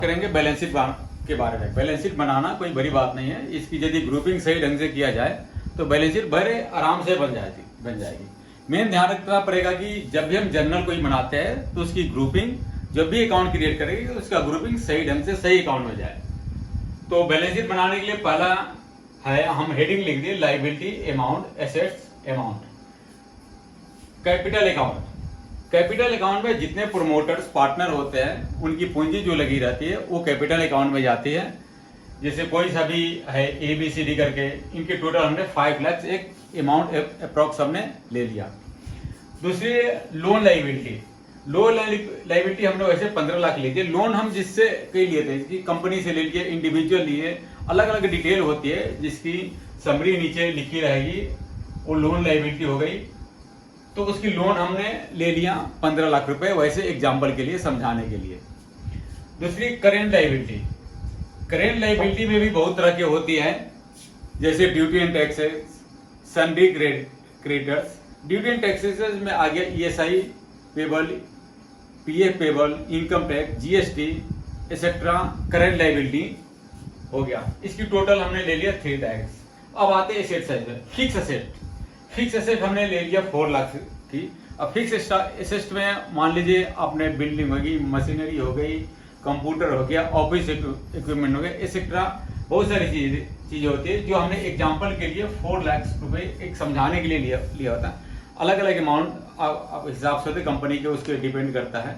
करेंगे balance sheet के बारे में। बैलेंस शीट बनाना कोई बड़ी बात नहीं है, इसकी यदि ग्रुपिंग सही ढंग से किया जाए तो बैलेंस शीट बड़े आराम से बन जाएगी। मेन ध्यान रखना पड़ेगा कि जब भी हम जर्नल कोई बनाते हैं तो उसकी ग्रुपिंग, जब भी अकाउंट क्रिएट करेंगे तो उसका ग्रुपिंग सही ढंग से सही अकाउंट में जाए। तो बैलेंस शीट बनाने के लिए पहला है, हम हेडिंग लिख दिए liability amount, assets amount. Capital account, capital account में जितने प्रोमोटर्स पार्टनर होते हैं उनकी पूंजी जो लगी रहती है वो कैपिटल अकाउंट में जाती है। जैसे कोई सा भी है ABCD करके, इनके टोटल हमने 5 लाख एक अमाउंट अप्रॉक्स हमने ले लिया। दूसरी लोन लायबिलिटी, लोन लायबिलिटी हमने वैसे 15 लाख ली थी। लोन हम जिससे कई लिए थे, जिसकी कंपनी से ले लिए, इंडिविजुअल लिए, अलग अलग डिटेल होती है जिसकी समरी नीचे लिखी रहेगी, वो लोन लायबिलिटी हो गई। तो उसकी लोन हमने ले लिया 15 लाख रुपए, वैसे एग्जाम्पल के लिए समझाने के लिए। दूसरी करेंट लायबिलिटी, करेंट लायबिलिटी में भी बहुत तरह की होती है, जैसे duty and taxes, सन्डी creditors. Duty and taxes में आ गया ESI payable, PF payable, income tax, GST etcetera, current liability हो गया। इसकी टोटल हमने ले लिया 3 टैक्स। अब आते हैं एसेट साइड में। फिक्स एसेट, फिक्स एसेट हमने ले लिया 4 लाख की। अब फिक्स एसेट में मान लीजिए आपने बिल्डिंग होगी, मशीनरी हो गई, कंप्यूटर हो गया, ऑफिस इक्विपमेंट हो गया, एक्सेट्रा बहुत सारी चीजें होती है जो हमने एग्जांपल के लिए 4 लाख रुपए एक समझाने के लिए लिया होता है। अलग अलग अमाउंट आप हिसाब से होते कंपनी के, उसके डिपेंड करता है।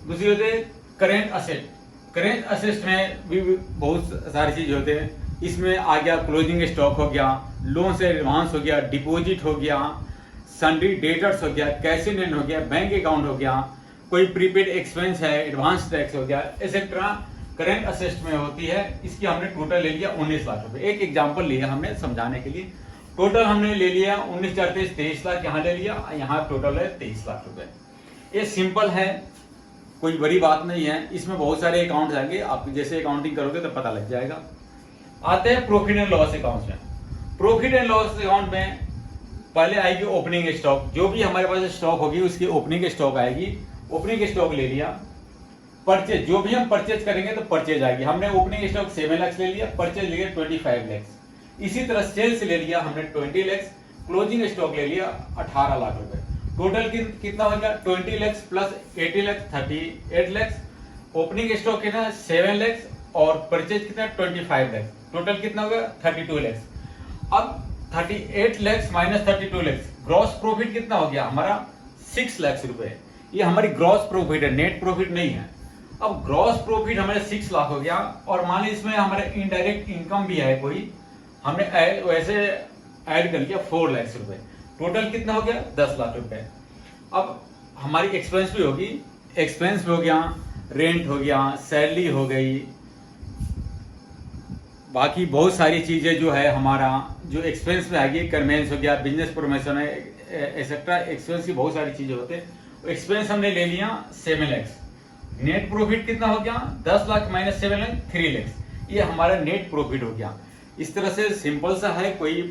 दूसरी होते हैं करेंट असेट। करेंट असेट में भी बहुत सारी चीज होते हैं। इसमें आ गया क्लोजिंग स्टॉक हो गया, लोन से एडवांस हो गया, डिपॉजिट हो गया, सन्ड्री डेटर्स हो गया, कैश इन हैंड हो गया, बैंक अकाउंट हो गया, कोई प्रीपेड एक्सपेंस है, एडवांस टैक्स हो गया, एक्सेट्रा करेंट असेट में होती है। इसकी हमने टोटल ले लिया 19 लाख रुपए। एक एग्जांपल लिया हमने समझाने के लिए। टोटल हमने ले लिया 19 4 23 लाख, यहाँ ले लिया, यहाँ टोटल है 23 लाख रुपए। ये सिंपल है, कोई बड़ी बात नहीं है। इसमें बहुत सारे अकाउंट आएंगे, आप जैसे अकाउंटिंग करोगे तो पता लग जाएगा। आते हैं प्रॉफिट एंड लॉस अकाउंट में। प्रॉफिट एंड लॉस अकाउंट में पहले आएगी ओपनिंग स्टॉक। जो भी हमारे पास स्टॉक होगी उसकी ओपनिंग स्टॉक आएगी। ओपनिंग स्टॉक ले लिया। परचेज, जो भी हम परचेज करेंगे तो परचेज आएगी। हमने ओपनिंग स्टॉक 7 लाख ले लिया, परचेज ले लिया 25 लाख। इसी तरह सेल्स ले लिया हमने 20 लाख, क्लोजिंग स्टॉक ले लिया 18 लाख रुपए। टोटल कितना हो गया 20 lakh plus 80 lakh 38 lakh. Opening stock कितना 7 लाख और परचेज कितना 25 लाख। टोटल कितना हो गया 32 लाख। अब 38 lakh minus 32 lakh, gross profit कितना हो गया हमारा 6 लाख रुपए। ये हमारी ग्रॉस प्रॉफिट है, नेट प्रॉफिट नहीं है। अब ग्रॉस प्रॉफिट हमारे 6 लाख हो गया और मान लीजिए इसमें हमारे इनडायरेक्ट इनकम भी है कोई, हमने वैसे ऐड कर लिया 4 लाख रुपए। टोटल कितना हो गया 10 लाख रुपए। अब हमारी एक्सपेंस भी होगी, एक्सपेंस भी हो गया, रेंट हो गया, सैलरी हो गई, बाकी बहुत सारी चीजें जो है हमारा जो एक्सपेंस में आएगी, कन्वेंस हो गया, बिजनेस प्रमोशन है, एक्सेट्रा एक्सपेंस की बहुत सारी चीजें होते हैं। एक्सपेंस हमने ले लिया 7 लाख। नेट प्रॉफिट कितना हो गया 10 लाख माइनस 7 लाख 3 लाख। ये हमारा नेट प्रॉफिट हो गया। इस तरह से सिंपल सा है, कोई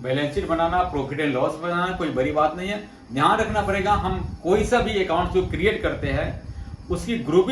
बैलेंस शीट बनाना, प्रॉफिट एंड लॉस बनाना कोई बड़ी बात नहीं है। ध्यान रखना पड़ेगा, हम कोई सा भी अकाउंट जो क्रिएट करते हैं उसकी ग्रुपिंग